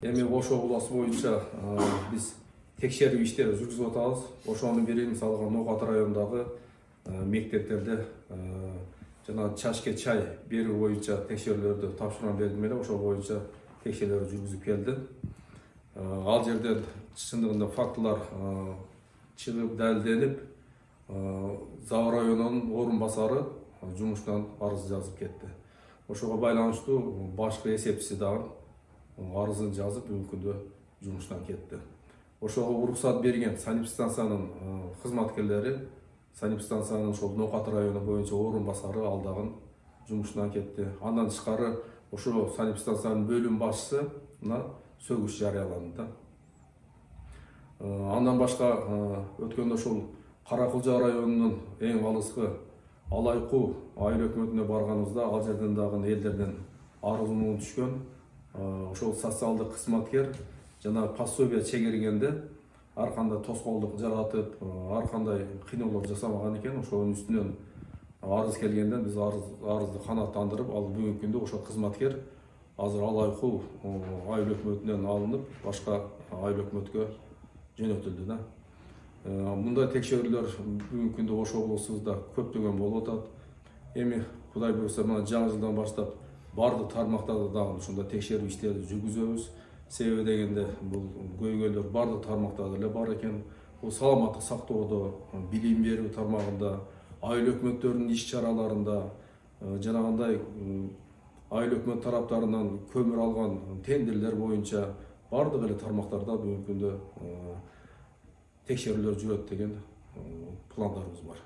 Эми Ошо обласы боюнча биз текшерүү иштери жүргүзүп атабыз. Ошонун бири мисалга Ноокат районундагы мектептерде жана чачке чай берүү боюнча текшерүүлөрдү тапшырма бердим эле. Ошол боюнча текшерүүлөр жүргүзүп келди. Ал жерден чындыгында фактылар чыгып далилденип, Заа районунун орун басары жумуштан арыз жазып кетти. Ошого байланыштуу башкы эсепчиси дагы арызын жазып бүгүнкү күндө жумуштан кетти. Ошого уруксат берген санэпидстанциянын кызматкерлери, санэпидстанциянын ошол Ноокат району боюнча орун басары ал дагы жумуштан кетти. Андан тышкары ошол санэпидстанциянын бөлүм башчысына сөгүш жарыяланды. Андан башка өткөндө ошол Каракылжа районунун эң алыскы Алайкуу айыл өкмөтүнө барганыбызда ал жерден дагы элдерден арыз муун түшкөн. Ошол социалдык кызматкер жана пособие чегергенде ар кандай тоскоолдук жаратып, ар кандай кыйноолор жасамаган экен. Ошонун үстүнөн арыз келгенде биз арызды канааттандырып, ал бүгүнкү күндө ошол кызматкер азыр Алайкуу айыл өкмөтүнөн алынып, башка айыл өкмөткө жөнөтүлдү да. Мындай текшерүүлөр бүгүнкү күндө Ошо облусубузда көптөгөн болуп атат. Эми Кудай буйрса, мына жаңы жылдан баштап бардык тармактарда дагы ушундай текшерүү иштерди жүргүзөбүз. Себеби дегенде бул көйгөйлөр бардык тармактарда эле бар экен. Бул саламаттык сактоодо, билим берүү тармагында, айыл өкмөттөрүнүн иш чараларында, жанагындай айыл өкмөт тараптарынан көмүр алган тендерлер боюнча бардык эле тармактарда бүгүнкү күндө текшерүүлөр жүрөт деген пландарыбыз бар.